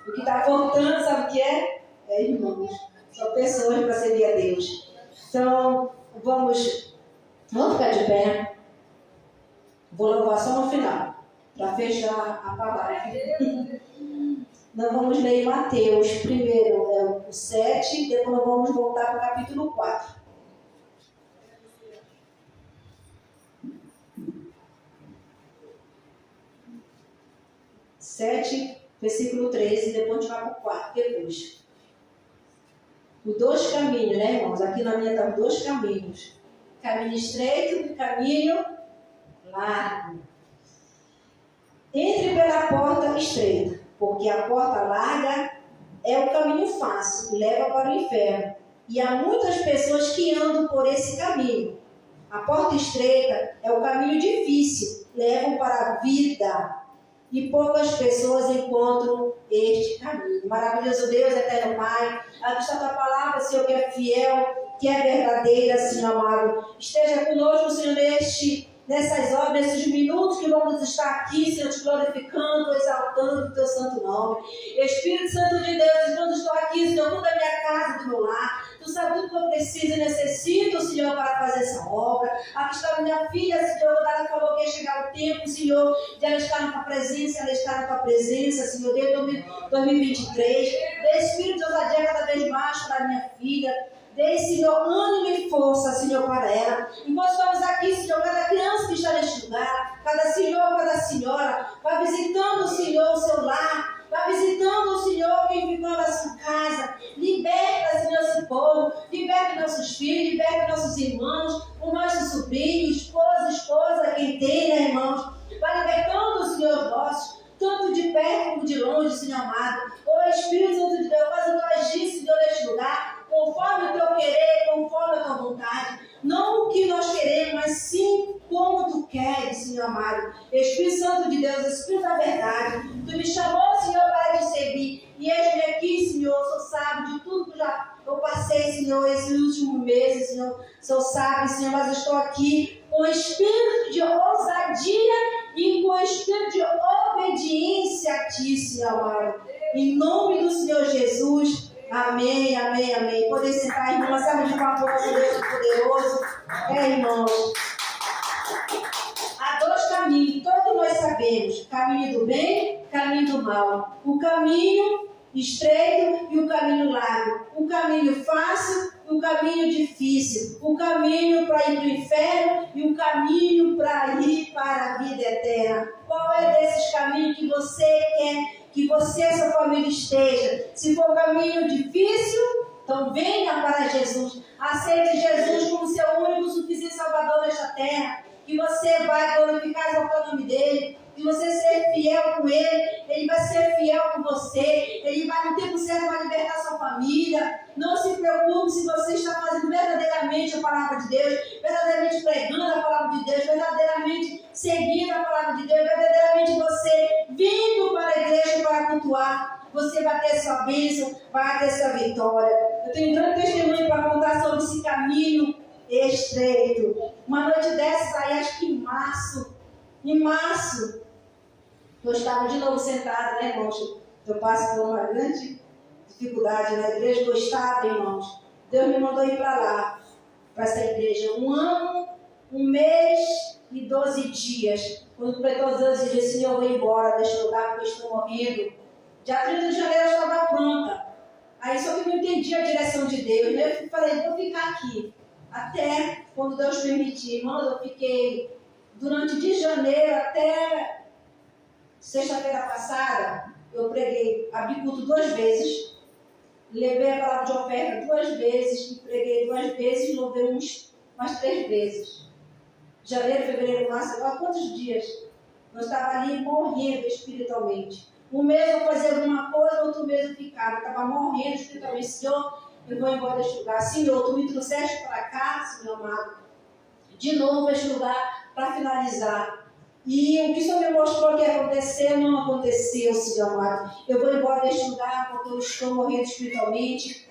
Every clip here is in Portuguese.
O que está faltando, sabe o que é? É irmãos. São pessoas para servir a Deus. Então, vamos ficar de pé. Vou louvar só no final, para fechar a palavra. Nós vamos ler Mateus, primeiro o 7, depois nós vamos voltar para o capítulo 4. Versículo 13, depois a gente vai para o 4, depois. Os dois caminhos, né, irmãos? Aqui na minha estão dois caminhos. Caminho estreito e caminho largo. Entre pela porta estreita, porque a porta larga é o caminho fácil, que leva para o inferno. E há muitas pessoas que andam por esse caminho. A porta estreita é o caminho difícil, leva para a vida. E poucas pessoas encontram este caminho. Maravilhoso Deus, eterno Pai, aqui está a tua palavra, Senhor, que é fiel, que é verdadeira, Senhor amado. Esteja conosco, Senhor, nessas horas, nesses minutos que vamos estar aqui, Senhor, te glorificando, exaltando o teu santo nome. Espírito Santo de Deus, quando estou aqui, Senhor, tudo da minha casa, do meu lar, tu sabe tudo que eu preciso e necessito, Senhor, para fazer essa obra. Aqui está a minha filha, Senhor, quando ela falou que ia chegar o tempo, Senhor, de ela estar na tua presença, ela está na tua presença, Senhor, desde 2023. Dê Espírito de ousadia cada vez mais para a minha filha. Dê, Senhor, ânimo e força, Senhor, para ela. Enquanto estamos aqui, Senhor, cada criança que está neste lugar, cada senhor, cada senhora, vai visitando, Senhor, o seu lar, vai visitando, Senhor, quem ficou na sua casa. Liberta, Senhor, esse povo, liberta nossos filhos, liberta nossos irmãos, os nossos sobrinhos, esposa, quem tem, né, irmãos? Vai libertando, Senhor, nossos, tanto de perto como de longe, Senhor amado. Ô Espírito Santo de Deus, faz o teu agir, Senhor, neste lugar, conforme o teu querer, conforme a tua vontade. Não o que nós queremos, mas sim como tu queres, Senhor amado. Espírito Santo de Deus, Espírito da verdade, tu me chamou, Senhor, para te servir. E eis-me aqui, Senhor, o Senhor sabe de tudo que eu passei, Senhor, esses últimos meses, Senhor. O Senhor sabe, Senhor, mas eu estou aqui com espírito de ousadia e com espírito de obediência a ti, Senhor amado. Em nome do Senhor Jesus. Amém, amém, amém. Poder sentar, irmão, sabe de uma força, Deus poderoso. Irmãos. Há dois caminhos, todos nós sabemos. Caminho do bem, caminho do mal. O caminho estreito e o caminho largo. O caminho fácil e o caminho difícil. O caminho para ir para o inferno e o caminho para ir para a vida eterna. Qual é desses caminhos que você quer que você e sua família esteja? Se for um caminho difícil, então venha para Jesus. Aceite Jesus como seu único suficiente Salvador nesta terra. Que você vai glorificar e exaltar o nome dele. Que você ser fiel com ele. Ele vai ser fiel com você. Ele vai no tempo certo para libertar sua família. Não se preocupe se você está fazendo verdadeiramente a palavra de Deus, verdadeiramente pregando a palavra de Deus, verdadeiramente seguindo a palavra de Deus, verdadeiramente você vindo para a igreja para cultuar. Você vai ter sua bênção, vai ter sua vitória. Eu tenho tanto testemunho para contar sobre esse caminho estreito. Uma noite dessas aí, acho que em março, eu estava de novo sentada, né, irmãos? Eu passo por uma grande dificuldade na igreja que eu estava, irmãos. Deus me mandou ir para lá, para essa igreja. 1 ano, 1 mês e 12 dias. Quando completou 12 dias, assim, eu vou embora deste lugar porque eu estou morrendo. Dia 30 de janeiro eu estava pronta. Aí só que eu não entendi a direção de Deus, né? Eu falei, vou ficar aqui. Até quando Deus permitir, irmãos, eu fiquei durante de janeiro até sexta-feira passada, eu preguei, abri culto 2 vezes, levei a palavra de oferta 2 vezes, preguei 2 vezes e louvei umas 3 vezes. Janeiro, fevereiro, março, agora quantos dias? Eu estava ali morrendo espiritualmente. Um mês eu fazia alguma coisa, outro mês eu ficava. Eu estava morrendo espiritualmente. Senhor, eu vou embora deste lugar. Senhor, tu me trouxeste para cá, Senhor amado. De novo este lugar para finalizar. E o que o Senhor me mostrou que ia acontecer, não aconteceu, Senhor amado. Eu vou embora deste lugar porque eu estou morrendo espiritualmente.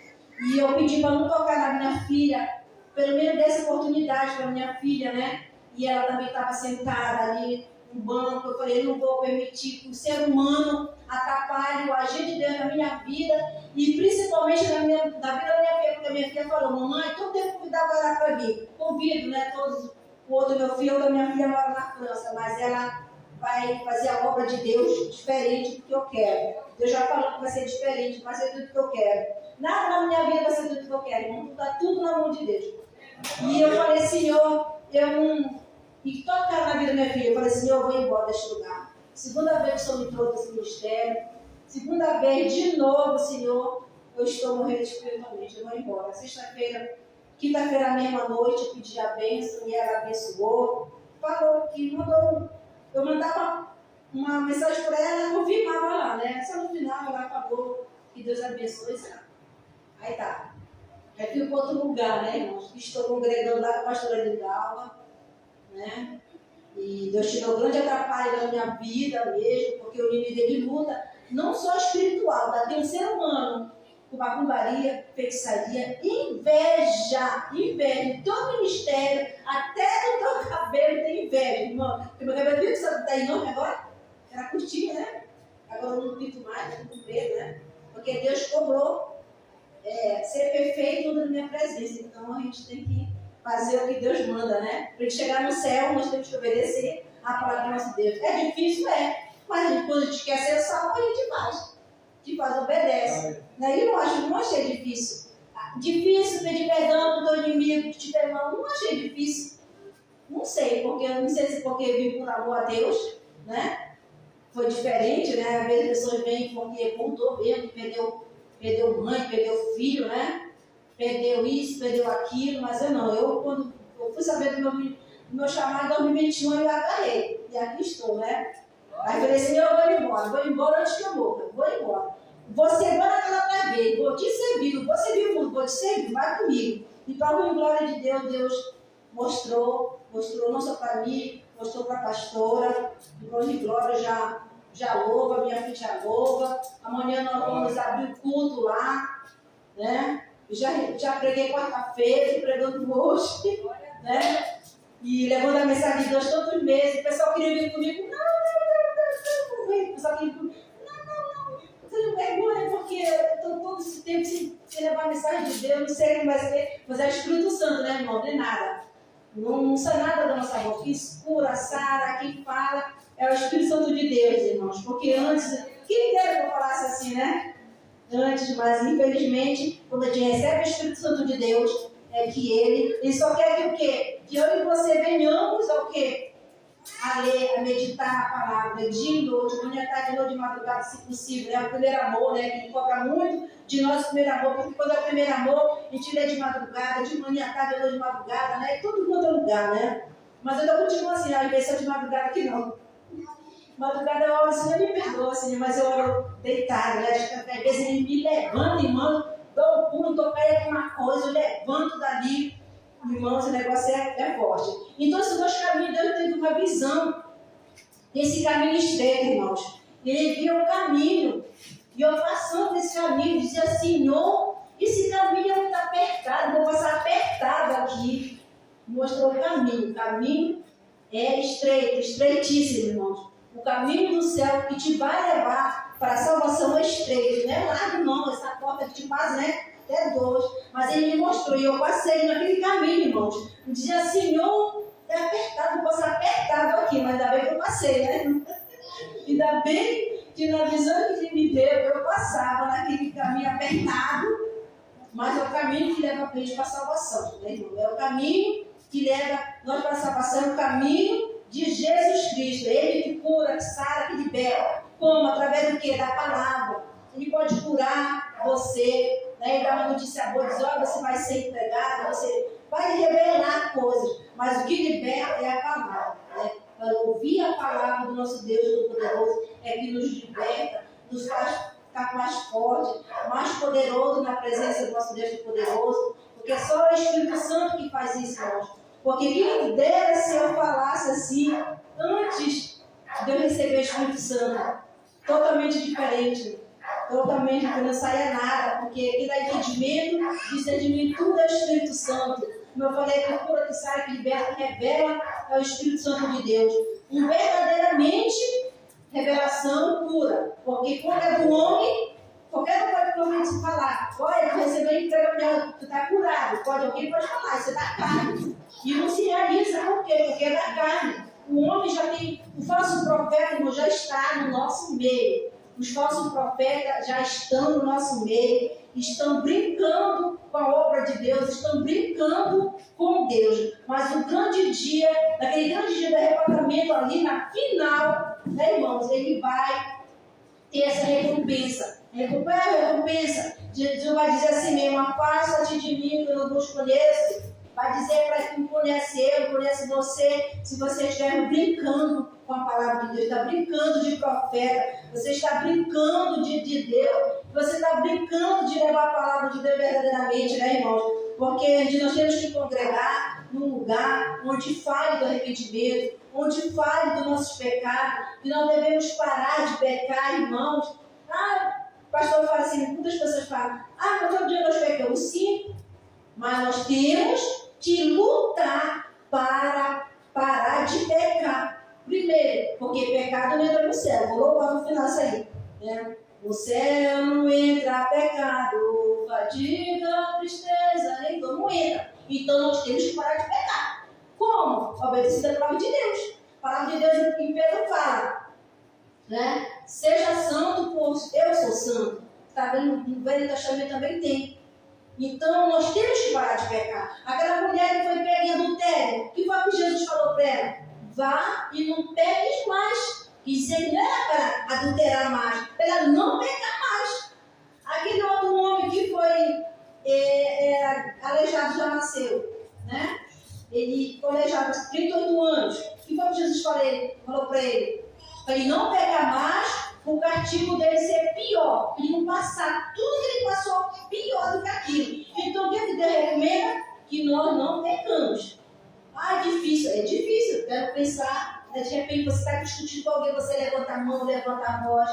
E eu pedi para não tocar na minha filha, pelo menos dessa oportunidade para minha filha, né? E ela também estava sentada ali banco. Eu falei, não vou permitir que o ser humano atrapalhe o agir de Deus na minha vida e principalmente na vida da minha filha, porque a minha filha falou, mamãe, todo tempo convidava ela para vir. Convido, né, todos, o outro meu filho, outra minha filha mora na França, mas ela vai fazer a obra de Deus diferente do que eu quero. Deus já falou que vai ser diferente, vai ser tudo que eu quero. Nada na minha vida vai ser tudo que eu quero, irmão. Está tudo na mão de Deus. E eu falei, Senhor, eu não... E tocar na vida da minha filha, eu falei, Senhor, eu vou embora deste lugar. Segunda vez que o Senhor me trouxe desse ministério. Segunda vez, de novo, Senhor, eu estou morrendo espiritualmente, eu vou embora. Sexta-feira, quinta-feira, à mesma noite, eu pedi a bênção e ela abençoou. Falou que mandou, eu mandava uma mensagem para ela, ela confirmava lá, né? Só no final ela falou que Deus abençoe, sabe? Aí tá. Aí fui para outro lugar, né, irmãos? Estou congregando lá com a pastora Lindalva, né? E Deus tirou grande atrapalho da minha vida mesmo, porque o nível dele luta, não só espiritual, tá? Tem um ser humano com macumbaria, feitiçaria, inveja, em todo ministério, até no teu cabelo tem inveja, irmão. Porque meu cabelo viu que sabe tá enorme agora? Era curtinho, né? Agora eu não pinto mais, tô com medo, né? Porque Deus cobrou ser perfeito na minha presença, então a gente tem que fazer o que Deus manda, né? Para a gente chegar no céu, nós temos que obedecer a palavra do nosso Deus. É difícil, mas quando a gente quer ser salvo, a gente faz. Obedece. Daí eu não achei difícil. Difícil pedir perdão para o teu inimigo que te der mal, não achei difícil. Não sei, não sei se porque vim por amor a Deus, né? Foi diferente, né? Às vezes as pessoas vêm porque contou mesmo, perdeu mãe, perdeu filho, né? Perdeu isso, perdeu aquilo, mas quando eu fui saber do meu chamado em 2021, eu agarrei. E aqui estou, né? Aí eu falei assim, eu vou embora antes que eu morra, vou embora. Vou servir naquela tua vez, vou te servir, vou servir muito, vou te servir, vai comigo. E para a glória de Deus, Deus mostrou não só para mim, mostrou para a pastora, de glória já louva, minha filha já louva. Amanhã nós vamos abrir o culto lá, né? Já preguei quarta-feira, estou pregando hoje, né? E levando a mensagem de Deus todos os meses. O pessoal queria vir comigo, não. O pessoal queria vir comigo, não. Você não vergonha, porque eu estou todo esse tempo sem levar a mensagem de Deus, não sei quem vai ser, mas é o Espírito Santo, né, irmão? Não é nada. Não sai nada da nossa boca. Quem cura, sara, quem fala, é o Espírito Santo de Deus, irmãos. Porque antes, quem dera que eu falasse assim, né? Antes, mas infelizmente, quando a gente recebe o Espírito Santo de Deus, é que ele só quer que o quê? Que eu e você venhamos ao quê? A ler, a meditar a palavra, dia e noite, manhã, tarde, noite, de madrugada, se possível, né? O primeiro amor, né? Que cobra muito de nós o primeiro amor, porque quando é o primeiro amor, a gente lê de madrugada, de manhã, tarde, noite, de madrugada, né? E tudo quanto é lugar, né? Mas eu continuo assim, às vezes de madrugada aqui não. Madrugada eu oro, Senhor, me perdoa, Senhor, mas eu oro deitado, né? Às vezes ele me levanta, irmão, dou um pulo, estou caído com uma coisa, eu levanto dali, irmão, esse negócio é forte. Então, esses dois caminhos, Deus teve uma visão desse caminho estreito, irmãos. Ele viu o caminho, e eu passando desse caminho, dizia, Senhor, esse caminho é muito apertado, vou passar apertado aqui. Mostrou o caminho é estreito, estreitíssimo, irmãos. O caminho do céu que te vai levar para a salvação é estreito, não é largo não, essa porta que te faz, né? Até dois. Mas ele me mostrou e eu passei naquele caminho, irmãos. Eu dizia, Senhor, é apertado, vou passar apertado aqui, mas ainda bem que eu passei, né? Ainda bem que na visão que ele me deu, eu passava naquele caminho apertado, mas é o caminho que leva a gente para a salvação, né, irmão? É o caminho que leva nós para a salvação, é o caminho de Jesus Cristo. Ele que cura, que sara, que liberta. Como? Através do quê? Da palavra. Ele pode curar você, né? Ele dá uma notícia boa, diz, olha, você vai ser empregado, você vai revelar coisas, mas o que liberta é a palavra, né? Para ouvir a palavra do nosso Deus Todo-Poderoso é que nos liberta, nos faz ficar mais forte, mais poderoso na presença do nosso Deus Todo-Poderoso, porque é só o Espírito Santo que faz isso, irmãos. Porque quem dera se eu falasse assim antes de eu receber o Espírito Santo, totalmente diferente, que não saia nada, porque quem dá entendimento, discernimento, tudo é o Espírito Santo. como eu falei, que cura, que sai, que liberta, que revela é o Espírito Santo de Deus. E verdadeiramente, revelação cura. Porque quando é do homem, qualquer um pode provavelmente falar, olha, tu recebeu emprego, tu está curado. Alguém pode falar, isso é da carne. E não se realiza, por quê? Porque é da carne. O homem já tem, o falso profeta, irmão, já está no nosso meio. Os falsos profetas já estão no nosso meio, estão brincando com a obra de Deus, estão brincando com Deus. Mas o grande dia, naquele grande dia do arrebatamento ali na final, né, irmãos, ele vai ter essa recompensa. Qual é a recompensa? Jesus vai dizer assim mesmo, afasta-te de mim que eu não vos conheço. Vai dizer para quem conhece eu, conhece você, se você estiver brincando com a palavra de Deus, está brincando de profeta, você está brincando de Deus, você está brincando de levar a palavra de Deus verdadeiramente, né, irmãos? Porque nós temos que congregar num lugar onde fale do arrependimento, onde fale dos nossos pecados, que não devemos parar de pecar, irmãos. O pastor fala assim, muitas pessoas falam, mas todo dia nós pecamos, sim, mas nós temos que lutar para parar de pecar. Primeiro, porque pecado não entra no céu. Vou louvar no final isso aí. Né? No céu não entra pecado, fadiga, tristeza, nem dor não entra. Então nós temos que parar de pecar. Como? Obedecendo a palavra de Deus. A palavra de Deus em Pedro fala, né? Seja santo, pois eu sou santo. Está vendo? No Velho Testamento também tem. Então, nós temos que parar de pecar. Aquela mulher que foi pega em adultério, o que foi que Jesus falou para ela? Vá e não peques mais. Isso não era para adulterar mais, para ela não pecar mais. Aquele outro homem que foi aleijado, já nasceu, né? Ele foi aleijado há 38 anos. O que foi que Jesus falou para ele? Para ele não pecar mais, o castigo dele ser pior, ele não passar tudo que ele passou pior do que aquilo. Então, o que Deus recomenda? Que nós não pecamos. É difícil, eu quero pensar, né? De repente você está discutindo com alguém, você levanta a mão, levanta a voz,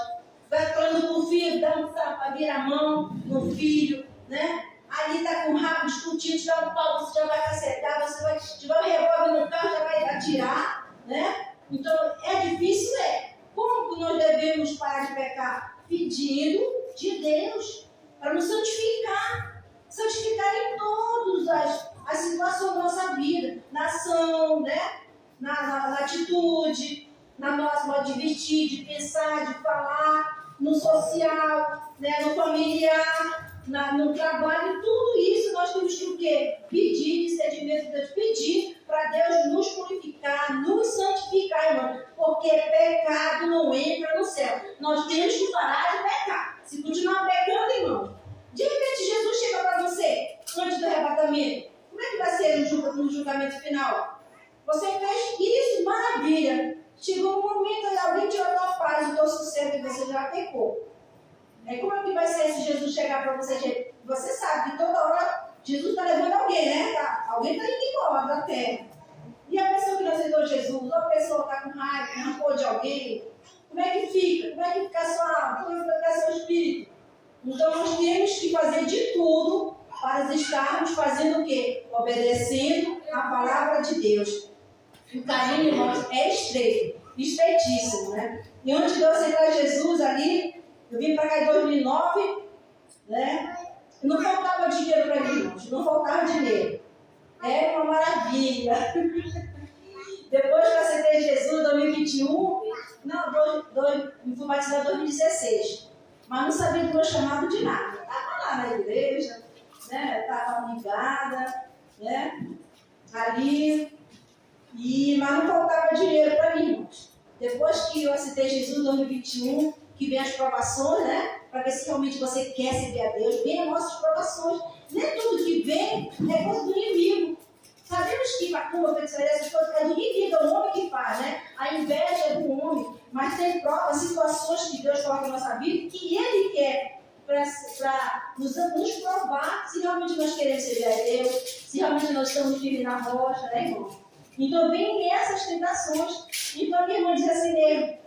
vai falando com o filho, dá um tapa, vira a mão no filho, né? Ali está com o rabo discutindo, te dá um pau, você já vai cacetar, você vai tiver um revólver no carro, já vai atirar, né? Então, é difícil, Como que nós devemos parar de pecar? Pedindo de Deus para nos santificar em todas as situações da nossa vida, na ação, né? na atitude, na nossa modo de vestir, de pensar, de falar, no social, né? No familiar, no trabalho, tudo isso nós temos que o quê? Pedir, discernimento de Deus, pedir para Deus nos purificar, nos santificar, irmão, porque pecado não entra no céu. Nós temos que parar de pecar. Se continuar pecando, irmão, de repente Jesus chega para você antes do arrebatamento, como é que vai ser no julgamento final? Você fez isso, maravilha. Chegou um momento onde alguém tirou a tua paz, o teu sossego, e você já pecou. Como é que vai ser se Jesus chegar para você? Você sabe que toda hora Jesus está levando alguém, né? Alguém está indo embora da terra. E a pessoa que não aceitou Jesus, ou a pessoa está com raiva, rancor de alguém, como é que fica? Como é que fica a sua alma? Como é que fica seu espírito? Então nós temos que fazer de tudo para estarmos fazendo o quê? Obedecendo a palavra de Deus. O caminho, irmãos, é estreito, estreitíssimo, né? E antes de eu aceitar Jesus ali, eu vim para cá em 2009, né? Não faltava dinheiro para mim, irmãos, não faltava dinheiro. É uma maravilha. Depois que eu aceitei Jesus em 2021, me fui batizada em 2016. Mas não sabia do meu chamado de nada. Estava lá na igreja, né? Estava ligada, né? Ali. Mas não faltava dinheiro para mim, irmãos. Depois que eu aceitei Jesus em 2021, que vem as provações, né? Para ver se realmente você quer servir a Deus, vem as nossas provações. Nem tudo que vem é coisa do inimigo. Sabemos que macumba, feitiçaria, essas coisas é do inimigo, é o homem que faz, né? A inveja é do homem, mas tem provas, situações que Deus coloca na nossa vida que Ele quer para nos provar se realmente nós queremos servir a Deus, se realmente nós estamos firmes na rocha, né, irmão? Então vem essas tentações. Então a minha irmã diz assim mesmo,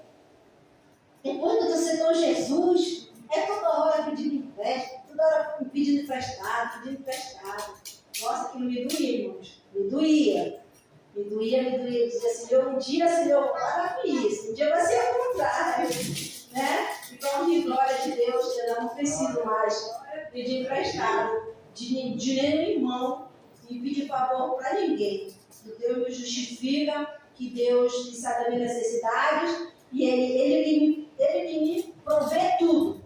depois que você aceitou Jesus, é toda hora pedindo empréstimo, toda hora pedindo emprestado. Nossa, que não me doía, irmãos. dia, Senhor, vou parar com isso. Um dia vai ser o contrário. Né? Então, que glória de Deus, eu não preciso mais pedir emprestado de dinheiro em mão e pedir favor para ninguém. Deus me justifica, que Deus sabe das minhas necessidades e Ele me provê tudo.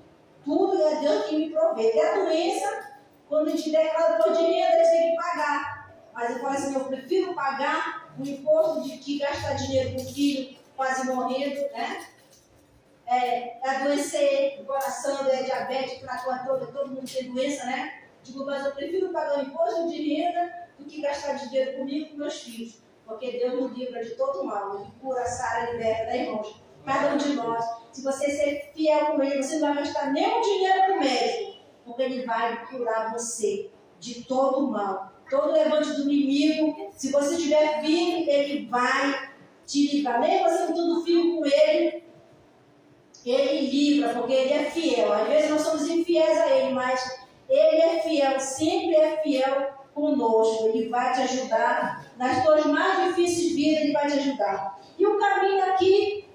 Tudo é Deus que me provê. Até a doença, quando a gente declara por dinheiro, eles têm que pagar. Mas eu falo assim, eu prefiro pagar o imposto de que gastar dinheiro com o filho quase morrendo, né? Adoecer o coração, diabetes, todo mundo tem doença, né? Digo, mas eu prefiro pagar o imposto de renda do que gastar dinheiro comigo e com meus filhos. Porque Deus nos livra de todo mal. Ele cura, sara, liberta, né, irmãos? Cada um de nós. Se você ser fiel com Ele, você não vai gastar nenhum dinheiro com o médico. Porque Ele vai curar você de todo mal. Todo levante do inimigo, se você estiver firme, Ele vai te livrar. Nem você com tudo firme com Ele, Ele livra, porque Ele é fiel. Às vezes nós somos infiéis a Ele, mas Ele é fiel, sempre é fiel conosco. Ele vai te ajudar. Nas tuas mais difíceis vidas, Ele vai te ajudar. E o caminho aqui,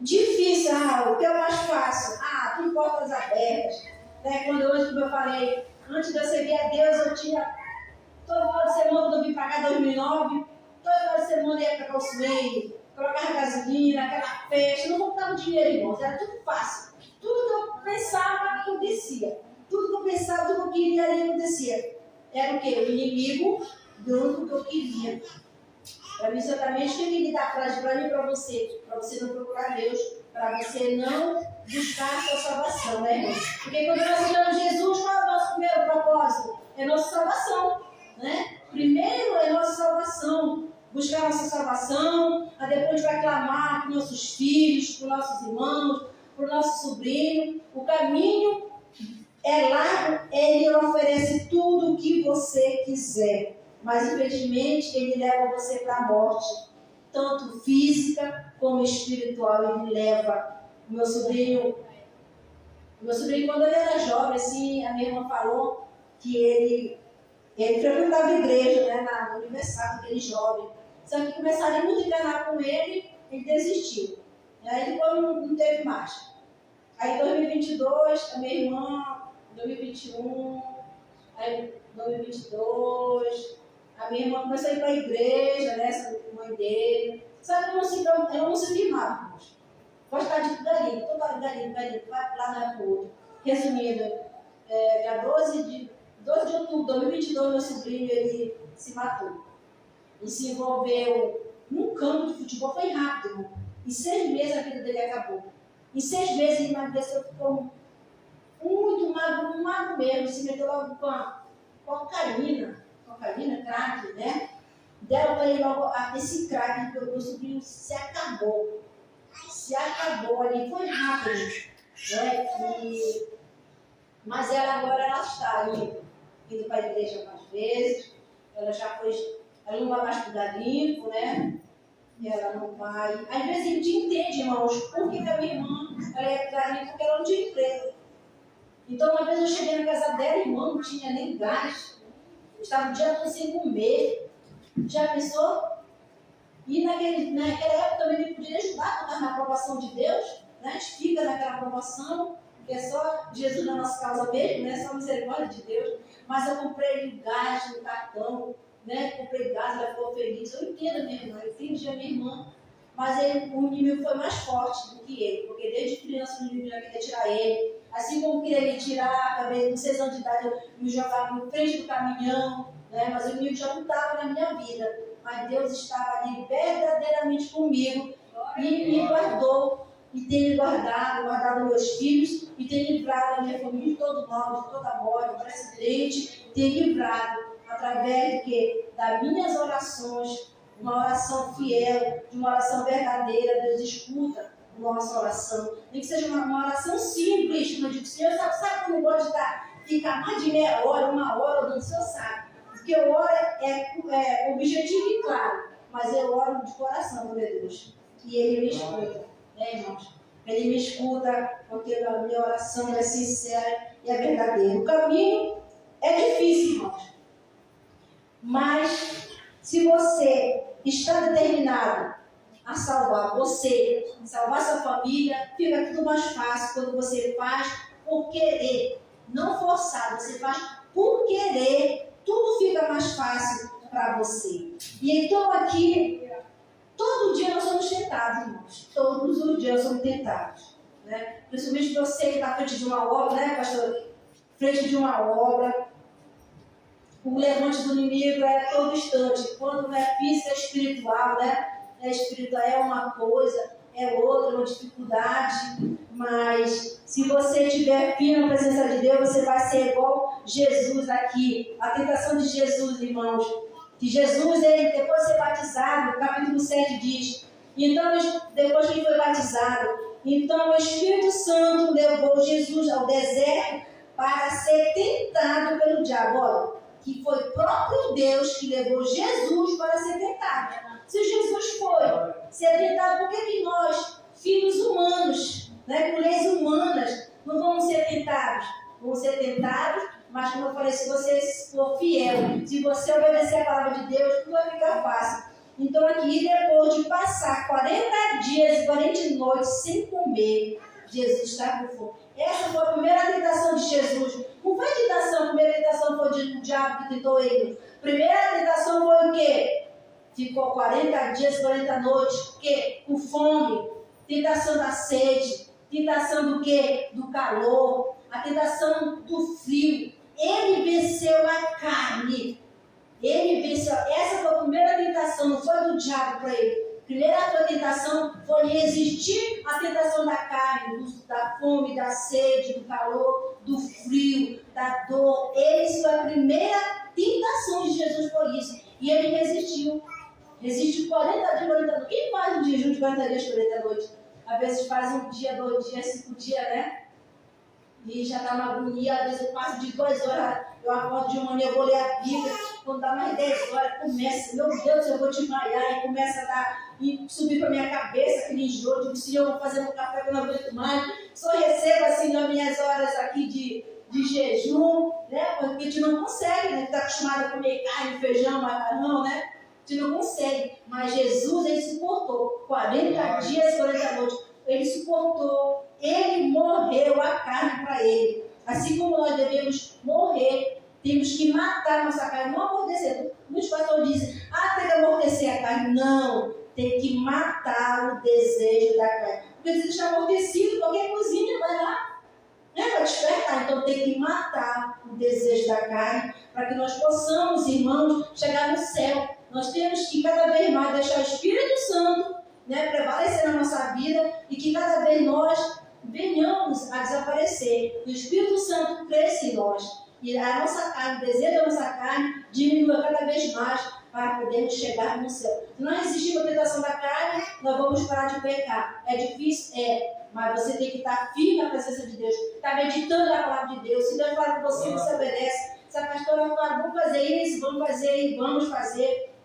difícil, o que é o mais fácil? Tudo portas abertas. Né? Quando hoje, como eu falei, antes de eu servir a Deus, eu tinha... Todo final de semana, quando eu vim para cá em 2009, todo final de semana eu ia para Calçoeiro, colocava gasolina, aquela festa, não voltava dinheiro, irmãos, era tudo fácil. Tudo que eu pensava acontecia. Tudo que eu pensava, tudo que eu queria ali acontecia. Era o quê? O inimigo dando o que eu queria. Para mim, certamente, quem me dá frase para mim e para você não procurar Deus, para você não buscar a sua salvação, né, irmão? Porque quando nós olhamos Jesus, qual é o nosso primeiro propósito? É a nossa salvação, né? Primeiro é a nossa salvação. Buscar a nossa salvação, a depois a gente vai clamar para os nossos filhos, para os nossos irmãos, para o nosso sobrinho. O caminho é largo, Ele oferece tudo o que você quiser. Mas, infelizmente, Ele leva você para a morte, tanto física como espiritual. Ele leva. O meu sobrinho, quando ele era jovem, assim, a minha irmã falou que ele frequentava a igreja, né, no aniversário daquele jovem. Só que começaram a muito enganar com ele desistiu. E aí depois não teve mais. Aí em 2022, a minha irmã, 2021, aí 2022, a minha irmã começou a ir para a igreja, né, essa mãe dele. Só que eu não se firmava. Gostar de galinha, toda hora galinha, vai lá na rua. Resumindo, dia 12 de outubro de 2022, meu sobrinho ele se matou. E se envolveu num campo de futebol, foi rápido. Em 6 meses a vida dele acabou. Em 6 meses ele emagreceu, ficou muito magro mesmo, se meteu logo com a cocaína, crack, né? Deram para ele logo esse crack, porque o meu sobrinho se acabou ali, foi rápido. Né? Mas ela agora está indo para a igreja mais vezes, ela não vai mais para o garimpo, né? Ela não vai. Às vezes a gente entende, irmãos, por que a minha irmã ela ia para o garimpo, porque ela não tinha emprego. Então, uma vez eu cheguei na casa dela, irmã, não tinha nem gás. Estava o dia todo sem comer. Já pensou? E naquela época também me podia ajudar, porque estava na aprovação de Deus, né? A gente fica naquela aprovação, porque é só Jesus na nossa causa mesmo, né? Só a misericórdia de Deus. Mas eu comprei gás no cartão, né? Comprei gás, ela ficou feliz. Eu entendo a minha irmã, eu entendi a minha irmã. Mas o inimigo foi mais forte do que ele, porque desde criança o inimigo já queria tirar ele. Assim como queria me tirar, também com 6 anos de idade eu me jogava na frente do caminhão, né? Mas o inimigo já não estava na minha vida. Mas Deus estava ali verdadeiramente comigo e me guardou. E tem me guardado meus filhos e tem livrado a minha família de todo mal, de toda morte, de acidente. Tem livrado através de quê? Das minhas orações, uma oração fiel, de uma oração verdadeira. Deus escuta a nossa oração. Nem que seja uma oração simples, como eu digo, Senhor, sabe como eu gosto de ficar mais de meia hora, 1 hora, o Senhor sabe. Porque eu oro é objetivo e claro, mas eu oro de coração, meu Deus. E Ele me escuta, né, irmãos? Ele me escuta porque a minha oração é sincera e é verdadeira. O caminho é difícil, irmãos. Mas se você está determinado a salvar você, salvar sua família. Fica tudo mais fácil quando você faz por querer, não forçado, você faz por querer, tudo fica mais fácil para você. E então aqui, todo dia nós somos tentados, irmãos. Todos os dias nós somos tentados. Né? Principalmente você que está à frente de uma obra, né, pastor? Frente de uma obra. O levante do inimigo é todo instante. Quando não é físico, é espiritual, né? É espiritual, é uma coisa, é outra, uma dificuldade. Mas se você estiver firme na presença de Deus, você vai ser igual Jesus aqui. A tentação de Jesus, irmãos. Que Jesus, ele, depois de ser batizado, o capítulo 7 diz, então, depois que ele foi batizado, então o Espírito Santo levou Jesus ao deserto para ser tentado pelo diabo. Olha, que foi o próprio Deus que levou Jesus para ser tentado. Se Jesus foi ser tentado, por que nós, filhos humanos, né, com leis humanas, não vamos ser tentados? Vamos ser tentados, mas como eu falei, se você for fiel, se você obedecer a palavra de Deus, tudo vai ficar fácil. Então aqui, depois de passar 40 dias e 40 noites sem comer, Jesus está com fome. Essa foi a primeira tentação de Jesus. Não foi a tentação, a primeira tentação foi do diabo que tentou ele. A primeira tentação foi o quê? Ficou 40 dias e 40 noites, o quê? Com fome. Tentação da sede. Tentação do quê? Do calor. A tentação do frio. Ele venceu a carne. Ele venceu. Essa foi a primeira tentação, não foi do diabo para ele. A primeira tentação foi resistir à tentação da carne, da fome, da sede, do calor, do frio, da dor. Essa foi a primeira tentação de Jesus por isso. E ele resistiu. Resistiu 40 dias, 40 noites. Quem faz um jejum de 40 dias, 40 noites? Às vezes faz um dia, 2 dias, 5 dias, né? E já está uma agonia, às vezes eu passo de 2 horas, eu acordo de manhã, eu vou ler a Bíblia, quando dá mais 10 horas, começa, meu Deus, eu vou desmaiar, e começa a dar, e subir para minha cabeça, aquele enjoo, eu digo, Senhor, eu vou fazer um café que eu não aguento mais, só recebo assim nas minhas horas aqui de jejum, né, porque a gente não consegue, né, está acostumado a comer carne, feijão, macarrão, né, a gente não consegue, mas Jesus, ele suportou 40 dias, 40 noites, ele suportou, ele morreu a carne para ele. Assim como nós devemos morrer, temos que matar a nossa carne, não amortecer. Muitos pastores dizem, tem que amortecer a carne. Não, tem que matar o desejo da carne. Porque o desejo está amortecido, qualquer coisinha vai lá, né, para despertar. Então tem que matar o desejo da carne, para que nós possamos, irmãos, chegar no céu. Nós temos que cada vez mais deixar o Espírito Santo, né, prevalecer na nossa vida e que cada vez nós venhamos a desaparecer. O Espírito Santo cresce em nós e a nossa carne, o desejo da nossa carne diminua cada vez mais para podermos chegar no céu. Se nós resistirmos à tentação da carne, nós vamos parar de pecar. É difícil? É, mas você tem que estar firme na presença de Deus, estar meditando na palavra de Deus. Se Deus fala com você, você obedece. Se a pastora fala, vamos fazer isso, vamos fazer,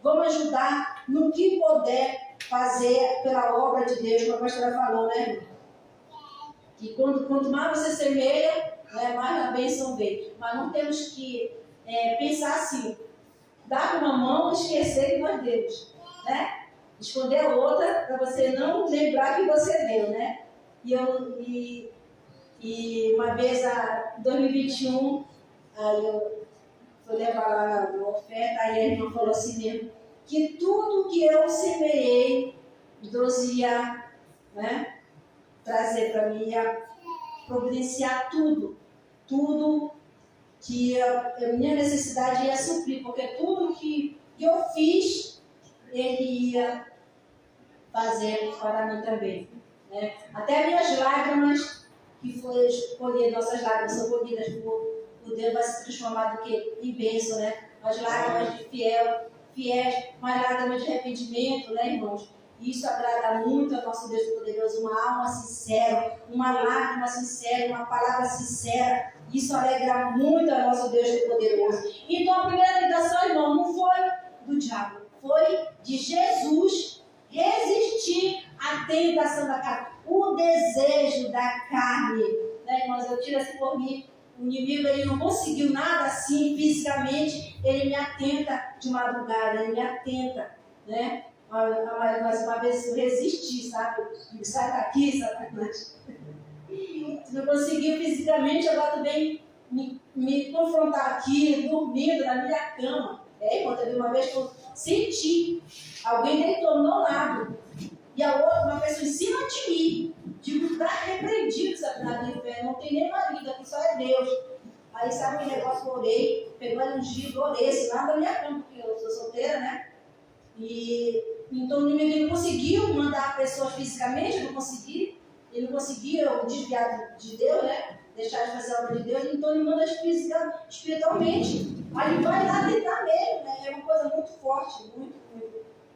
vamos ajudar no que puder fazer pela obra de Deus, como a pastora falou, né, irmão? Que quanto mais você semeia, né, mais a bênção vem. Mas não temos que pensar assim, dar com uma mão e esquecer que nós demos, né? Esconder a outra para você não lembrar que você deu, né? E uma vez, em 2021, aí eu fui levar lá na oferta, aí a irmã falou assim mesmo, que tudo que eu semeei, Deus ia, né, trazer para mim, ia providenciar tudo que a minha necessidade ia suprir, porque tudo que eu fiz, Ele ia fazer para mim também, né? Até minhas lágrimas, que foi escolher, nossas lágrimas são colhidas por Deus, vai se transformar em bênção, né? As lágrimas de fiéis, mas lágrimas de arrependimento, né, irmãos? Isso agrada muito ao nosso Deus poderoso, uma alma sincera, uma lágrima sincera, uma palavra sincera. Isso alegra muito ao nosso Deus poderoso. Então a primeira tentação, irmão, não foi do diabo, foi de Jesus resistir à tentação da carne, o desejo da carne. Né, irmãos? Eu tiro assim por mim. O inimigo, ele não conseguiu nada assim fisicamente, ele me atenta de madrugada, ele me atenta, né? Mas uma vez eu resisti, sabe? Eu digo, sai daqui, Satanás. Se não conseguiu fisicamente, agora também me confrontar aqui, dormindo na minha cama. Quando eu vi uma vez que eu senti, alguém deitou ao meu lado, e a outra, uma pessoa em cima de mim. Digo, está repreendido, Satanás do inferno, não tem nem marido, aqui só é Deus. Aí sabe que negócio que eu orei, pegou ali um giro, orei, assim, lá da minha cama, porque eu sou solteira, né? E então o inimigo não conseguiu mandar pessoas fisicamente, não consegui. Ele não conseguia desviar de Deus, né? Deixar de fazer a obra de Deus, então ele manda espiritualmente. Aí ele vai lá tentar mesmo, né? É uma coisa muito forte, muito.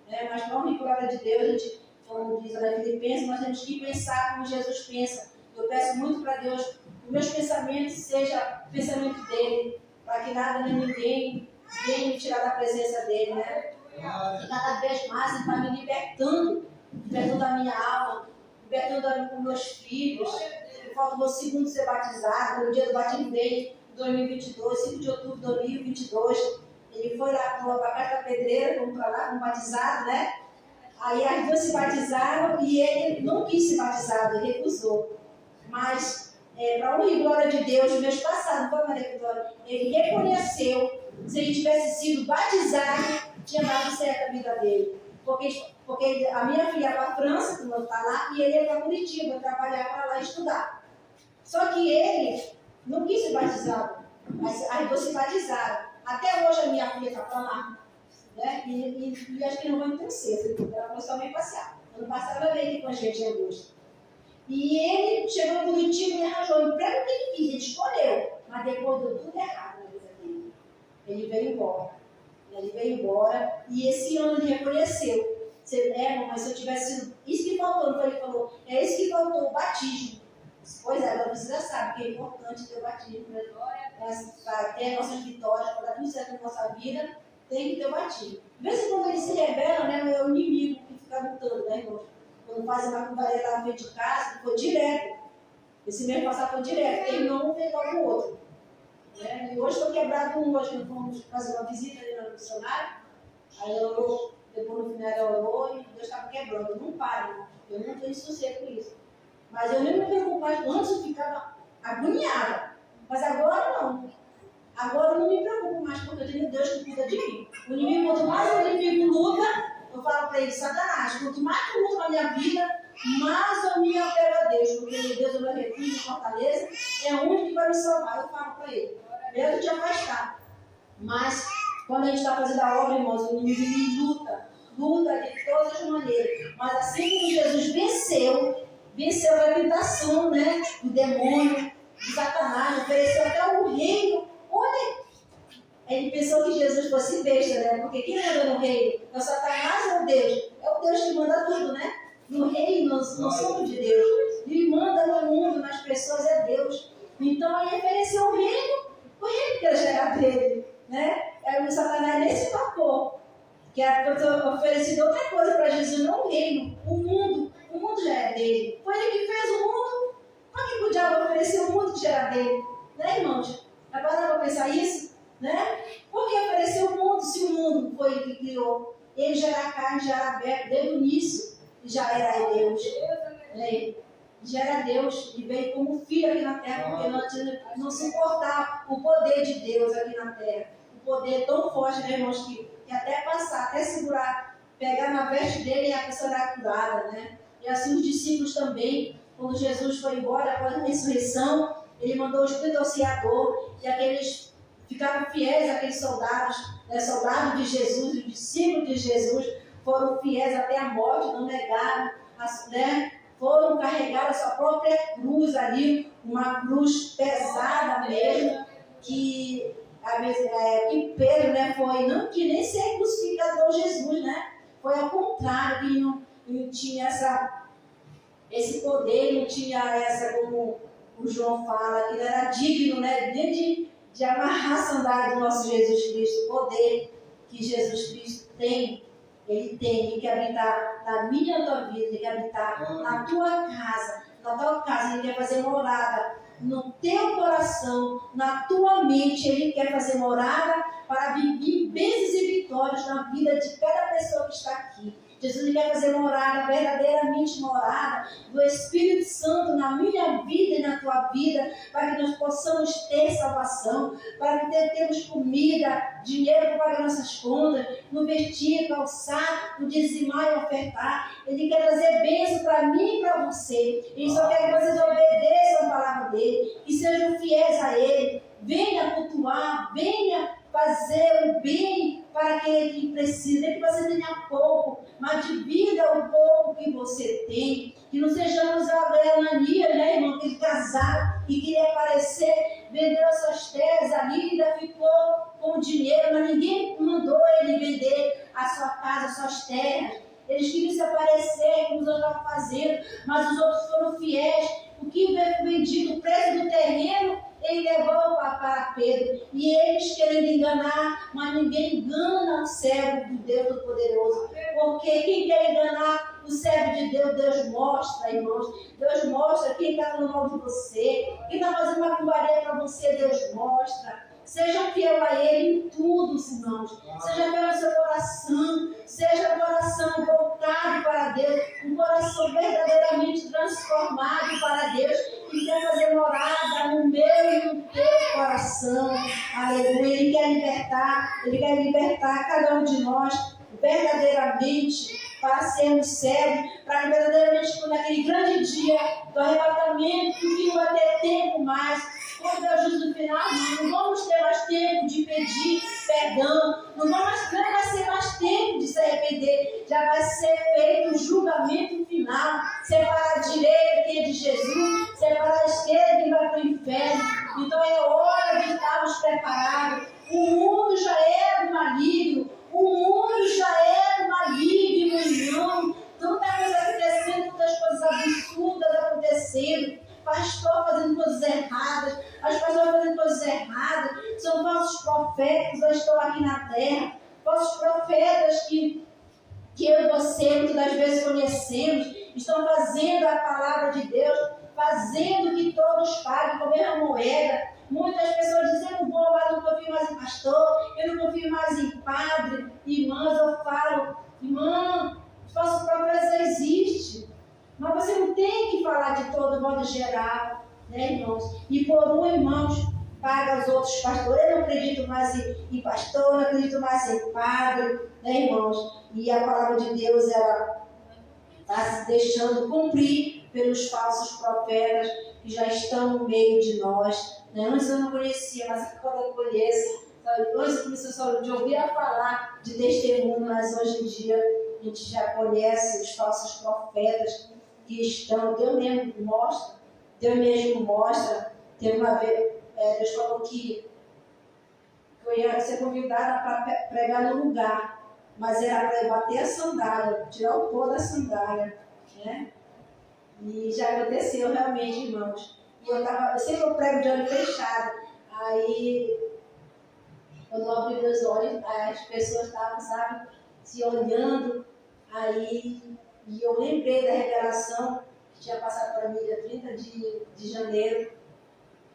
Né? Mas para honra e glória de Deus, a gente, como diz lá em Filipenses, nós temos que pensar como Jesus pensa. Eu peço muito para Deus que meus pensamentos sejam o pensamento dele, para que nada nem ninguém venha me tirar da presença dele, né? E cada vez mais ele vai me libertando da minha alma, libertando dos meus filhos. Falta o meu segundo ser batizado, no dia do batismo dele, em 2022, 5 de outubro de 2022. Ele foi lá para a Casa da Pedreira, vamos para lá, como batizado, né? Aí as duas se batizaram e ele não quis se batizar, ele recusou. Mas, para honra e glória de Deus, no mês passado, foi Maria Vitória, ele reconheceu, se ele tivesse sido batizado, tinha dado certo a vida dele. Porque a minha filha ia para a França, que não está lá, e ele ia para Curitiba trabalhar para lá estudar. Só que ele não quis se batizar, mas as duas se batizaram. Até hoje a minha filha está para lá, né? E acho que não vai crescer, ela foi só meio passear. Ano passado ela veio aqui com a gente em agosto. E ele chegou em Curitiba e arranjou o emprego que ele quis, ele escolheu, mas depois deu tudo errado na vida dele. Ele veio embora. E esse ano ele reconheceu. Mas se eu tivesse sido. Isso que faltou, ele falou, é isso que faltou, o batismo. Pois é, agora você já sabe que é importante ter o batismo, né? Para ter nossas vitórias, para dar tudo certo na nossa vida, tem que ter o batismo. De vez em quando ele se rebela, né? É o inimigo que fica lutando, né, irmão? Quando faz uma companhia lá no meio de casa, foi direto. Esse mês passado foi direto, terminou um, fez logo o outro. Né? E hoje estou quebrado hoje, nós fomos fazer uma visita ali no missionário, aí ela orou, depois no final ela orou e Deus estava quebrando. Não para, eu não tenho sossego com isso. Mas eu nem me preocupo mais, antes eu ficava agoniada. Mas agora não. Agora eu não me preocupo mais, porque eu tenho Deus que cuida de mim. O inimigo, quanto mais o inimigo luta, eu falo para ele, Satanás, quanto mais tu luta na minha vida, mais eu me apego a Deus, porque Deus é o meu refúgio, fortaleza, é o único que vai me salvar. Eu falo para ele, mesmo te afastar. Mas, quando a gente está fazendo a obra, irmãos, o inimigo luta de todas as maneiras. Mas assim como Jesus venceu a tentação, né, do demônio, de Satanás, ofereceu até o reino. Olha, ele pensou que Jesus fosse besta, né? Porque quem manda no reino? É o Satanás ou Deus? É o Deus que manda tudo, né? No reino nós somos de Deus. Ele manda no mundo, nas pessoas, é Deus. Então ele ofereceu o reino que era dele, né? Aí o Satanás nem se tocou. Que era oferecido outra coisa para Jesus, não o reino, o mundo. O mundo já é dele. Foi ele que fez o mundo. Para que o diabo oferecer o mundo que já era dele? Né, irmãos? Agora dá para pensar isso? Né? Por que ofereceu o mundo se o mundo foi ele que criou? Ele já era carne, já era aberto, desde o início, e já era Deus. Né? Já era Deus, e veio como filho aqui na terra, porque não se importava o poder de Deus aqui na terra. O poder tão forte, né, irmãos, que até passar, até segurar, pegar na veste dele e a pessoa era curada, né? E assim os discípulos também, quando Jesus foi embora após a ressurreição, ele mandou o Espírito Auxiliador, e aqueles ficaram fiéis àqueles soldados, né, soldados de Jesus, os discípulos de Jesus, foram fiéis até a morte, não negaram, né, foram carregar a sua própria cruz ali, uma cruz pesada mesmo, que Pedro, né, foi, não que nem ser crucificador Jesus, né, foi ao contrário, que não tinha esse poder, não tinha essa, como o João fala, que não era digno, né, de amarrar a sandália do nosso Jesus Cristo, o poder que Jesus Cristo tem. Ele quer habitar na minha e na tua vida, ele quer habitar na tua casa, ele quer fazer morada no teu coração, na tua mente, ele quer fazer morada para viver bênçãos e vitórias na vida de cada pessoa que está aqui. Jesus quer fazer morada, verdadeiramente morada, do Espírito Santo na minha vida e na tua vida, para que nós possamos ter salvação, para que tenhamos comida, dinheiro para pagar nossas contas, no vestir, calçar, no dizimar e ofertar. Ele quer trazer bênção para mim e para você. Ele só quer que vocês obedeçam a palavra dele, que sejam fiéis a ele. Venha cultuar, venha fazer o bem para aquele que precisa. Nem que você tenha pouco, mas divida o pouco que você tem. Que não sejamos a Anania, né, irmão? Aquele casado que queria aparecer, vendeu as suas terras ali, ainda ficou com o dinheiro, mas ninguém mandou ele vender a sua casa, as suas terras. Eles queriam se aparecer, como os outros estavam fazendo, mas os outros foram fiéis. O que veio vendido, o preço do terreno, ele levou para Pedro. E eles querendo enganar, mas ninguém engana o servo de Deus Todo-Poderoso. Porque quem quer enganar o servo de Deus, Deus mostra, irmãos. Deus mostra quem está falando mal de você. Quem está fazendo uma cumbaria para você, Deus mostra. Seja fiel a Ele em tudo, irmãos. Seja fiel ao seu coração. Seja um coração voltado para Deus. Um coração verdadeiramente transformado para Deus. Que quer fazer morada no meu e no teu coração. Aleluia. Ele quer libertar cada um de nós verdadeiramente para sermos servos, para verdadeiramente naquele grande dia do arrebatamento, que não vai ter tempo mais. Quando Deus diz no final, não vamos ter mais tempo de pedir perdão, não vai ser mais tempo de se arrepender, já vai ser feito o julgamento final, separar a direita quem é de Jesus, separar a esquerda quem vai para o inferno. Então é hora de estarmos preparados. O mundo já é do maligno, o mundo já é do maligno, irmão. Tanta coisa acontecendo, tantas coisas absurdas acontecendo. Pastor fazendo coisas erradas, as pessoas fazendo coisas erradas, são falsos profetas que estão aqui na terra, falsos profetas que eu e você muitas das vezes conhecemos, estão fazendo a palavra de Deus, fazendo que todos paguem com a mesma moeda. Muitas pessoas dizem, eu não vou mais, não confio mais em pastor, eu não confio mais em padre. Irmãs, eu falo, irmã, os falsos profetas existem. Mas você não tem que falar de todo modo geral, né, irmãos? E por um, irmãos, paga os outros pastores. Eu não acredito mais em pastor, não acredito mais em padre, né, irmãos? E a palavra de Deus, ela está se deixando cumprir pelos falsos profetas que já estão no meio de nós. Né? Antes eu não conhecia, mas quando eu conheço, antes eu comecei só de ouvir a falar de testemunho, mas hoje em dia a gente já conhece os falsos profetas que estão. Deus mesmo mostra. Teve uma vez, Deus falou que eu ia ser convidada para pregar no lugar, mas era para eu bater a sandália, tirar o pó da sandália, né? E já aconteceu realmente, irmãos. E eu sempre prego de olho fechado. Aí, quando eu abri meus olhos, as pessoas estavam, sabe, se olhando. Aí, e eu lembrei da revelação que tinha passado para mim dia 30 de janeiro.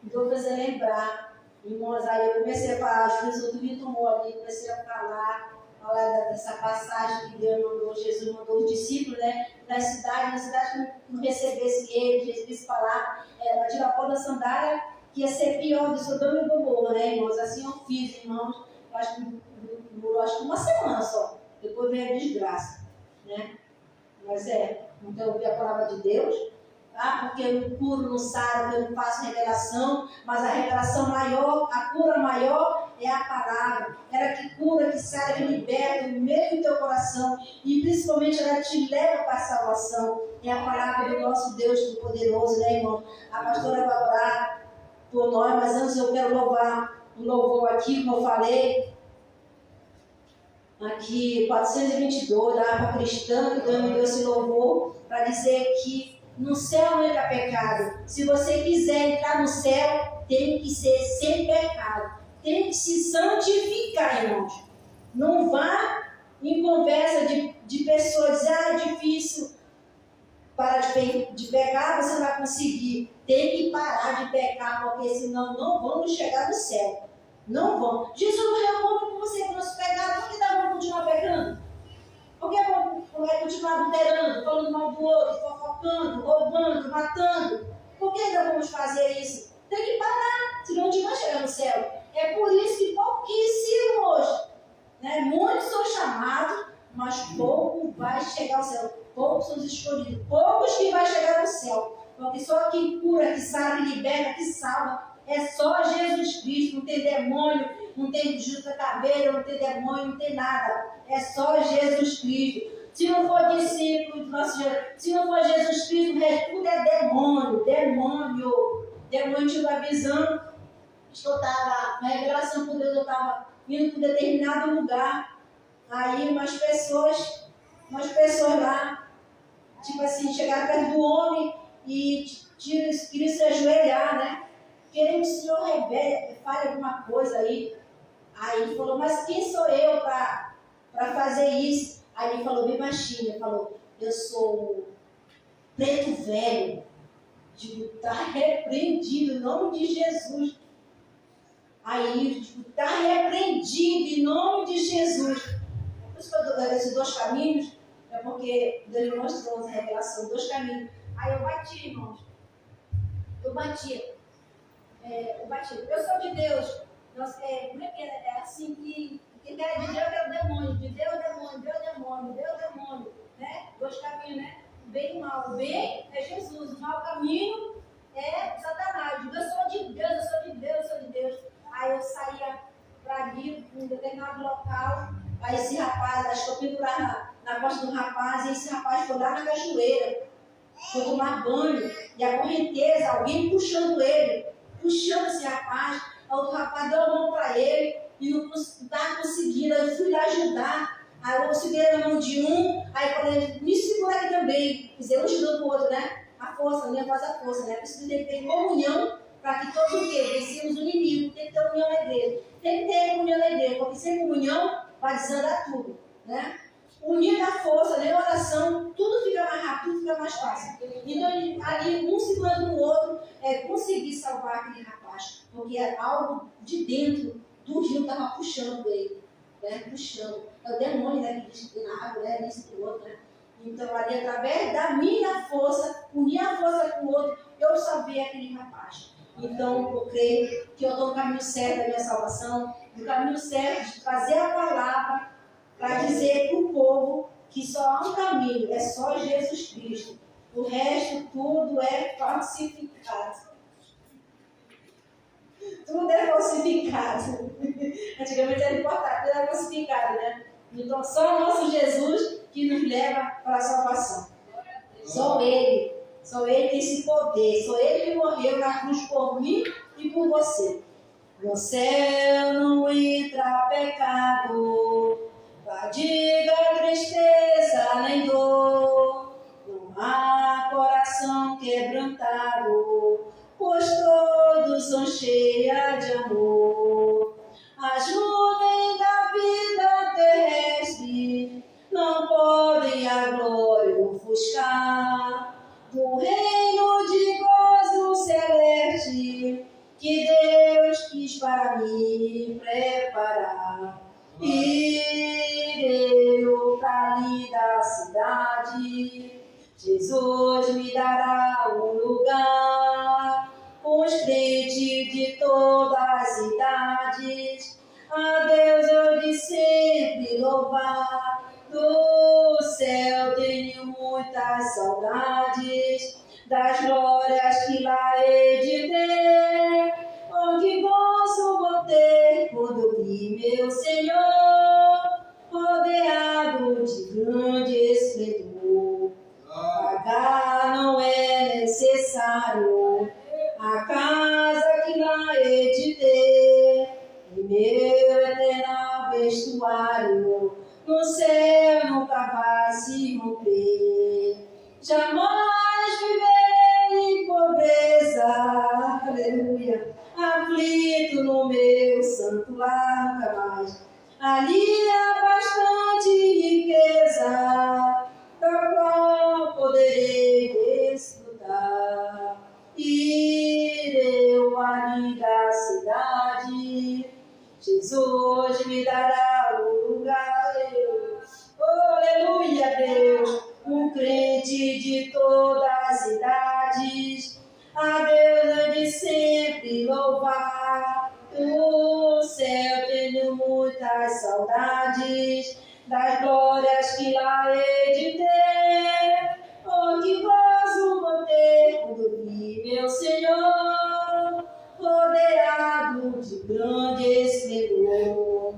Então, eu precisei lembrar. Irmãos, aí eu comecei a falar, as pessoas do me tomou ali, comecei a falar dessa passagem que Deus mandou, Jesus mandou os discípulos, né, na cidade que não recebesse ele, recebesse palavra, para tirar a pó da sandália, que ia ser pior do Sodoma e Gomorra, né, irmãos? Assim eu fiz, irmãos, acho que durou uma semana só, depois veio a desgraça, né? Mas então eu ouvi a palavra de Deus, porque eu não curo, não saro, eu não faço revelação, mas a revelação maior, a cura maior é a palavra. Ela que cura, que sara, que liberta no meio do teu coração e principalmente ela te leva para a salvação. É a palavra do nosso Deus Todo-Poderoso, né, irmão? A pastora vai orar por nós, mas antes eu quero louvar um louvor aqui, como eu falei. Aqui, 422, da harpa cristã, que Deus me deu esse louvor para dizer que no céu não entra pecado. Se você quiser entrar no céu, tem que ser sem pecado. Tem que se santificar, irmãos. Não vá em conversa de pessoas dizer, é difícil parar de pecar, você não vai conseguir. Tem que parar de pecar, porque senão não vamos chegar no céu. Não vamos. Jesus morreu por você pelos pecados, por que dá para continuar pecando? Por que quer continuar adulterando, falando mal do outro, fofocando, roubando, matando. Por que ainda vamos fazer isso? Tem que parar, senão a gente vai chegar no céu. É por isso que pouquíssimos, né? Muitos são chamados, mas pouco vai chegar ao céu. Poucos são os escolhidos, poucos que vai chegar ao céu. Porque só quem cura, que sabe, liberta, que salva, é só Jesus Cristo. Não tem demônio, não tem justa caveira, não tem demônio, não tem nada. É só Jesus Cristo. Se não for discípulo do nosso Jesus, se não for Jesus Cristo, o resto tudo é demônio, demônio. Demônio tinha uma visão, que eu estava, na revelação por Deus, eu estava indo para um determinado lugar. Aí umas pessoas lá, tipo assim, chegaram perto do homem e queriam se ajoelhar, né? Querendo que o Senhor fale alguma coisa aí. Aí ele falou, mas quem sou eu para fazer isso? Aí ele falou bem baixinho, ele falou, eu sou preto velho. Digo, está repreendido em nome de Jesus. Aí, digo, está repreendido em nome de Jesus. Por isso que eu dou esses dois caminhos, é porque Deus mostrou essa revelação, dois caminhos. Aí eu bati, irmãos. Eu bati. Eu sou de Deus. Como é que é? É assim que quem é de Deus é o demônio. De Deus é demônio, Deus é demônio, Deus é demônio. Né? Dois caminhos, né? O bem e o mal. O bem é Jesus. O mau caminho é Satanás. Eu sou de Deus, eu sou de Deus, eu sou de Deus. Aí eu saía para ali, em um determinado local. Aí esse rapaz, acho que eu pendurar na costa do rapaz, e esse rapaz foi lá na cachoeira. Foi tomar banho. E a correnteza, alguém puxando esse rapaz. O outro rapaz deu a mão para ele e não estava conseguindo. Eu fui lá ajudar. Aí eu segurei na mão de um, aí quando ele me segura aqui também, dizer, um ajudando o outro, né? A força, a minha faz a força, né? Precisa ter comunhão para que todos o quê? Vencemos o inimigo. Tem que ter união na igreja. Tem que ter comunhão na igreja, porque sem comunhão vai desandar tudo, né? Unir a força, né? Oração, tudo fica mais rápido, tudo fica mais fácil. Então, ali, um segurando o outro, conseguir salvar aquele rapaz, porque algo de dentro do rio estava puxando ele, né? Puxando. É o demônio, né? Que diz que tem na água, né? Isso e outro, né? Então, ali, através da minha força, unir a força com o outro, eu salvei aquele rapaz. Então, eu creio que eu estou no caminho certo da minha salvação, no caminho certo de trazer a palavra para dizer para o povo que só há um caminho, é só Jesus Cristo. O resto, tudo é falsificado. Tudo é falsificado. Antigamente era importado, tudo era falsificado, né? Então, só o nosso Jesus que nos leva para a salvação. Só Ele tem esse poder. Só Ele que morreu na cruz por mim e por você. No céu não entra pecado, fadiga, tristeza nem dor. Não há coração quebrantado, pois todos são cheios de amor. As nuvens da vida terrestre não podem a glória ofuscar do reino de gozo celeste que Deus quis para mim preparar. Irei para ali da cidade, Jesus me dará um lugar, com os crentes de todas as idades, a Deus eu de sempre louvar. Do céu tenho muitas saudades, das glórias que lá hei de ter, onde gozo vou ter quando vi meu Senhor, rodeado de grande esplendor. Pagar não é necessário a casa que lá hei de ter, e meu eterno vestuário no céu nunca vai se romper. Jamais viverei em pobreza, aleluia, aflito no meu santo lar, nunca mais. Ali há bastante riqueza, da qual poderei desfrutar. Irei ali da cidade, Jesus me dará um lugar. Oh, aleluia, Deus, um crente de todas as idades, a Deus é de sempre louvar. Do céu tenho muitas saudades, das glórias que lá hei de ter. Oh, que gozo vou ter quando vi meu Senhor, rodeado de grande esplendor.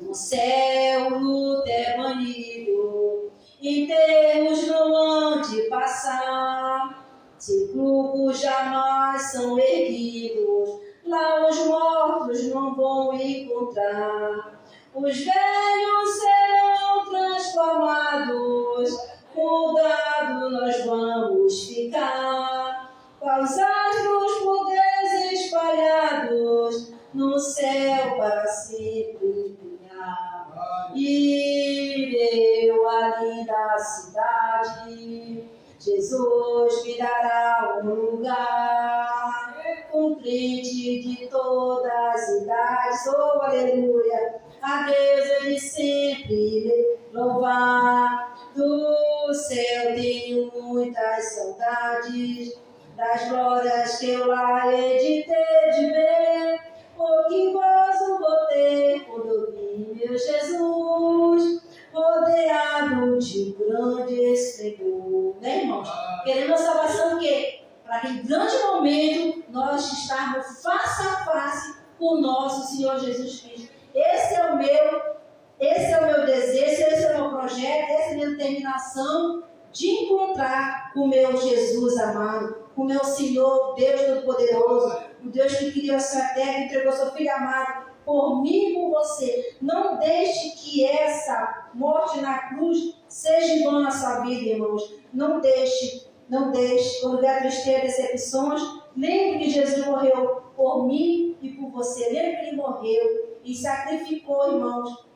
No céu, luta é banido, enterros não hão de passar, sepulcros jamais são erguidos, lá os mortos não vão encontrar. Os velhos serão transformados, mudado nós vamos ficar, com os astros poderes espalhados, no céu para sempre brilhar. E eu ali da cidade, Jesus me dará um lugar, um crente de todas as idades, oh aleluia, a Deus ele sempre louvar. Do céu tenho muitas saudades, das glórias que eu lá hei de ter de ver. Oh, que gozo vou ter quando eu vi meu Jesus, rodeado de grande esplendor. Né, irmãos? Querendo a salvação o quê? Para que em grande momento nós estarmos face a face com o nosso Senhor Jesus Cristo. Esse é o meu desejo, esse é o meu projeto, essa é a minha determinação de encontrar com o meu Jesus amado, com o meu Senhor, Deus Todo-Poderoso, o Deus que criou essa terra e entregou seu Filho amado por mim e por você. Não deixe que essa morte na cruz seja em vão na sua vida, irmãos. Não deixe. Quando vier tristeza, decepções, lembre que Jesus morreu por mim e por você. Lembre que ele morreu e sacrificou, irmãos,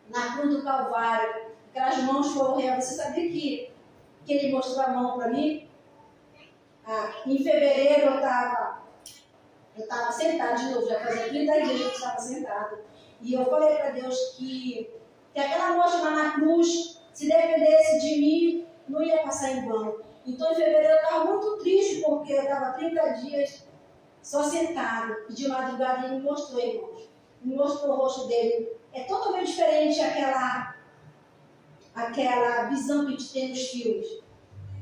na cruz do Calvário. Aquelas mãos foram reais. Você sabia que ele mostrou a mão para mim? Em fevereiro eu estava sentada de novo, já fazia 30 dias que eu estava sentada. E eu falei para Deus que aquela morte lá na cruz, se dependesse de mim, não ia passar em vão. Então em fevereiro eu estava muito triste, porque eu estava 30 dias só sentada. E de madrugada ele me mostrou, irmãos. Me mostrou o rosto dele. É totalmente diferente aquela visão que a gente tem nos filmes.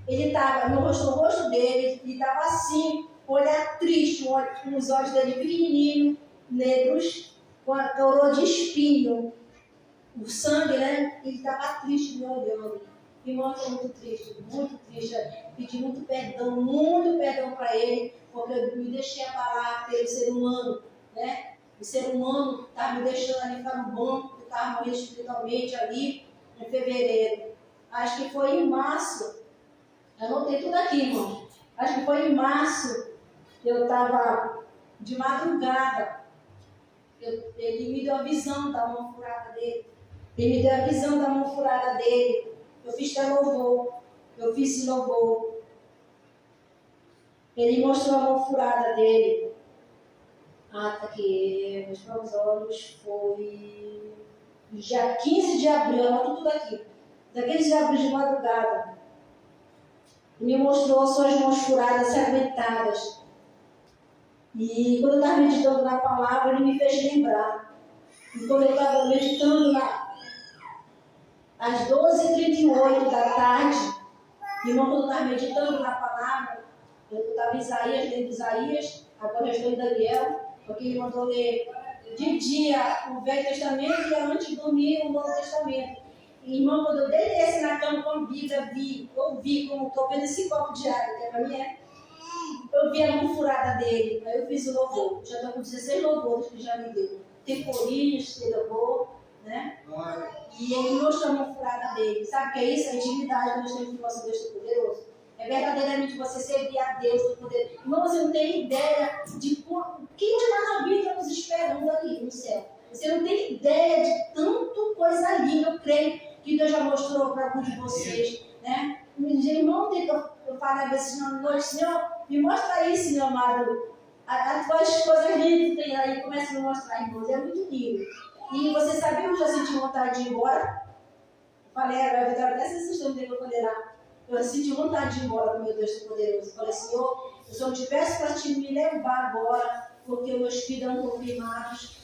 Ele estava, me mostrou o rosto dele, ele estava assim, olhar triste, com os olhos dele pequenininhos, negros, com a coroa de espinho, o sangue, né? Ele estava triste me olhando. Me mostrou muito triste, pedi muito perdão para ele, porque eu me deixei abalar pelo ser humano, né? O ser humano estava me deixando ali ficar no banco, estava morrendo espiritualmente ali em fevereiro. Acho que foi em março. Anotei tudo aqui, irmão. Acho que foi em março, eu estava de madrugada. Ele me deu a visão da mão furada dele. Eu fiz até louvor. Eu fiz esse louvor. Ele mostrou a mão furada dele. Tá aqui. Meus próprios olhos foi dia 15 de abril. Eu anoto tudo aqui. Dia 15 de abril de madrugada. Me mostrou suas mãos furadas, ensanguentadas. E quando eu estava meditando na palavra, ele me fez lembrar. E quando eu estava meditando às 12h38 da tarde, irmão, quando eu estava meditando na palavra, eu estava em Isaías, lendo Isaías, agora eu estou em Daniel, porque ele mandou ler de dia o Velho Testamento e antes de dormir o Novo Testamento. Irmão, quando eu deitei na cama com a Bíblia, ouvi como estou vendo esse copo de água, que é para mim, eu vi a mão furada dele, aí eu fiz o louvor. Já estou com 16 louvores que já me deu. Temporinhos, que louvor, né? E ele mostrou a mão furada dele. Sabe o que é isso? A intimidade que nós temos com o nosso Deus Todo-Poderoso. É verdadeiramente você servir a Deus Todo-Poderoso. Irmão, você não tem ideia de que maravilha está nos esperando ali no céu. Você não tem ideia de tanto coisa linda, eu creio, que Deus já mostrou para alguns de vocês, né? Irmão, eu falo às vezes na noite, Senhor, me mostra aí, Senhor amado, as coisas lindas que tem aí, começa a me mostrar, irmãos, é muito lindo. E você sabia que eu já senti vontade de ir embora? falei, a Vitória, até se vocês estão me poderá. Eu senti vontade de ir embora com meu Deus Todo-Poderoso. Eu falei, Senhor, eu só te peço para te me levar agora, porque meus filhos estão confirmados,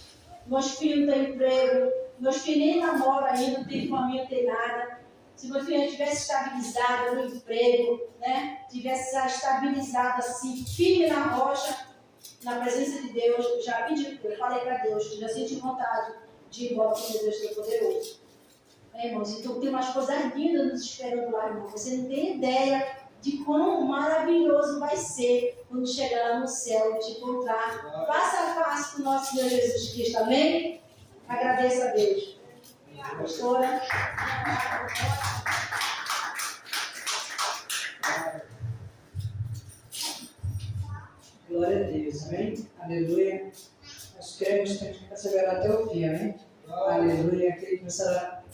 meus filhos não têm emprego, meus filhos nem namoram ainda, não tem família, não tem nada. Se meu filho tivesse estabilizado no emprego, né? Tivesse estabilizado assim, firme na rocha, na presença de Deus, eu já pedi, eu falei para Deus, eu já senti vontade de ir embora com meu Deus Todo-Poderoso. Irmãos, então tem umas coisas lindas nos esperando lá, irmão. Você não tem ideia de quão maravilhoso vai ser quando chegar lá no céu e te encontrar face a face com o nosso Senhor Jesus Cristo. Amém? Agradeço a Deus. Pastora. Glória a Deus, amém? Aleluia. Nós cremos que temos que perseverar até o fim, amém? Aleluia. Aquele que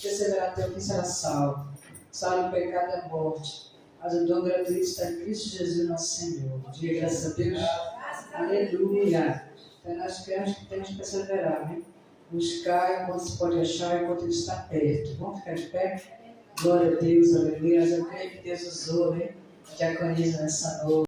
perseverar até o fim será salvo. Salvo do pecado da morte. Mas o dom gratuito está em Cristo Jesus, nosso Senhor. Diga graças a Deus. Aleluia. Então nós cremos que temos que perseverar, amém? Buscar enquanto se pode achar, enquanto ele está perto. Vamos ficar de pé? Glória a Deus, aleluia. Mas eu creio que Deus usou, né? Diaconisa nessa noite.